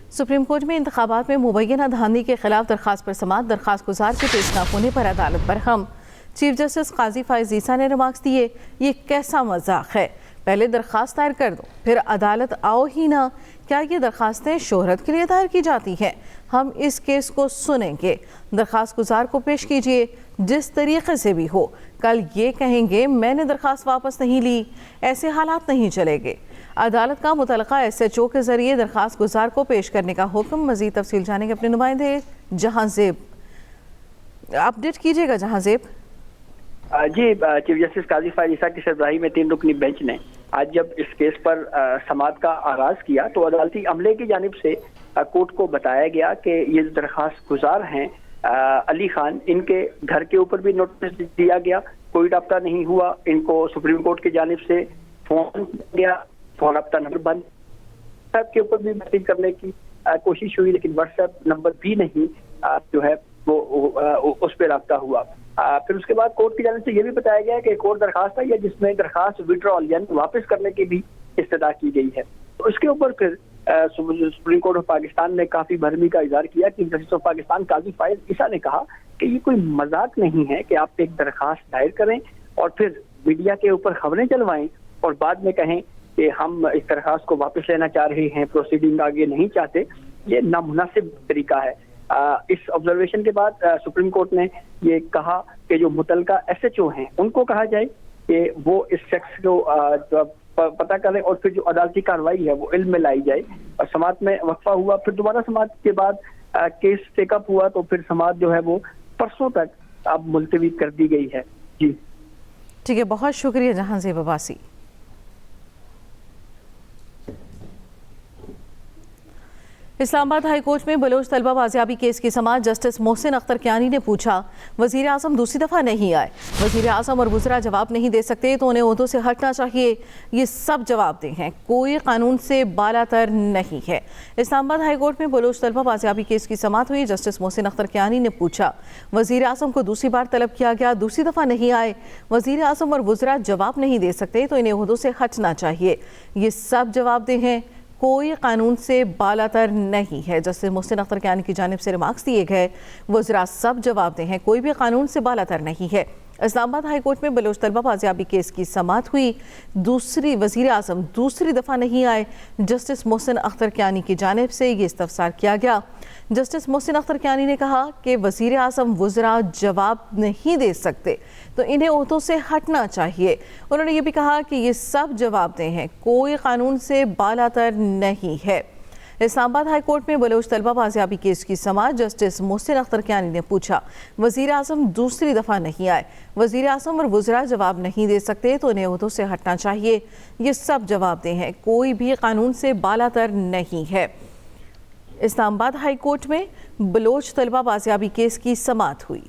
Supreme court में इंतखाबात में मुबैना धांधली के खिलाफ दरख्वास्त पर समाअत, दरख्वास्त गुजार के पेश न होने पर अदालत पर हम। चीफ जस्टिस काजी फायज ईसा ने रिमार्क्स दिए, ये कैसा मजाक है, पहले दरख्वास्त दायर कर दो फिर अदालत आओ ही ना। क्या ये दरख्वास्तें शोहरत के लिए दायर की जाती हैं? हम इस केस को सुनेंगे, दरख्वास्त गुजार को पेश कीजिए जिस तरीके से भी हो। कल ये कहेंगे मैंने दरख्वास्त वापस नहीं ली, ऐसे हालात नहीं चलेंगे। अदालत का मुतलका SHO के जरिए दरख्वास्त गुजार को पेश करने का हुक्म। मजीद तफसील जानेंगे अपने नुमाइंदे जहांजेब, अपडेट कीजिएगा जहांजेब। जी, चीफ जस्टिस काजी फायज ईसा की सरबराही में 3 रुकनी बेंच ने आज जब इस केस पर समाअत का आगाज किया तो अदालती अमले की जानिब से कोर्ट को बताया गया कि ये दरख्वास्त गुजार हैं अली खान, इनके घर के ऊपर भी नोटिस दिया गया, कोई रब्ता नहीं हुआ। इनको सुप्रीम कोर्ट की जानिब से फोन किया गया, फोन रब्ता नंबर बंद, व्हाट्सएप के ऊपर भी मैसेज करने की कोशिश हुई लेकिन व्हाट्सएप नंबर भी नहीं जो है वो उस पर रब्ता हुआ। फिर उसके बाद कोर्ट की जानिब से ये भी बताया गया कि एक और दरखास्त है जिसमें दरखास्त विड्रॉल यानी वापस करने की भी इस्तदा की गई है। तो उसके ऊपर फिर सुप्रीम कोर्ट ऑफ पाकिस्तान ने काफी भरमी का इजहार किया। चीफ जस्टिस ऑफ पाकिस्तान काजी फायज ईसा ने कहा कि ये कोई मजाक नहीं है कि आप एक दरखास्त दायर करें और फिर मीडिया के ऊपर खबरें चलवाएं और बाद में कहें कि हम इस दरखास्त को वापस लेना चाह रहे हैं, प्रोसीडिंग आगे नहीं चाहते। ये नामुनासिब तरीका है। इस ऑब्जर्वेशन के बाद सुप्रीम कोर्ट ने ये कहा कि जो मुतलका SHO हैं उनको कहा जाए कि वो इस शख्स को पता करें और फिर जो अदालती कार्रवाई है वो इल्म में लाई जाए। और समाअत में वक्फा हुआ, फिर दोबारा समाअत के बाद केस टेकअप हुआ तो फिर समाअत जो है वो परसों तक अब मुलतवी कर दी गई है। जी ठीक है, बहुत शुक्रिया जहांजेब अब्बासी। इस्लामाबाद हाई कोर्ट में बलोच तलबा बाजियाबी केस की समाअत। जस्टिस मोहसिन अख्तर कियानी ने पूछा, वजीर आज़म दूसरी दफ़ा नहीं आए, वजीर आज़म और वज़रा जवाब नहीं दे सकते तो उन्हें ओहदों से हटना चाहिए। ये सब जवाबदेह हैं, कोई कानून से बालातर नहीं है। इस्लामाबाद हाई कोर्ट में बलोच तलबा बाजियाबी केस की समाअत हुई। जस्टिस मोहसिन अख्तर कियानी ने पूछा, वजीर आज़म को दूसरी बार तलब किया गया, दूसरी दफ़ा नहीं आए, वजीर आज़म और वज़रा जवाब नहीं दे सकते तो इन्हें ओहदों से हटना चाहिए। ये सब जवाबदेह हैं, कोई कानून से बालातर नहीं है। जस्टिस मोहसिन अख्तर कियानी की जानिब से रिमार्क्स दिए गए, वज़रा सब जवाबदेह हैं, कोई भी कानून से बालातर नहीं है। इस्लामाबाद हाई कोर्ट में बलोच तलबा बाजियाबी केस की समाअत हुई। वज़ीर आज़म दूसरी दफ़ा नहीं आए। जस्टिस मोहसिन अख्तर कियानी की जानिब से ये इस्तफसार किया गया। जस्टिस मोहसिन अख्तर कियानी ने कहा कि वज़ीर आज़म वज़रा जवाब नहीं दे सकते तो इन्हें ओहदों से हटना चाहिए। उन्होंने ये भी कहा कि ये सब जवाबदेह हैं, कोई कानून से बालातर नहीं है। इस्लामाबाद हाई कोर्ट में बलोच तलबा बाजियाबी केस की समाअत। जस्टिस मोहसिन अख्तर कियानी ने पूछा, वज़ीर आज़म दूसरी दफ़ा नहीं आए, वज़ीर आज़म और वज़रा जवाब नहीं दे सकते तो उन्हें ओहदों से हटना चाहिए। ये सब जवाबदेह हैं, कोई भी कानून से बालातर नहीं है। इस्लामाबाद हाई कोर्ट में बलोच तलबा बाजियाबी केस की समाअत हुई।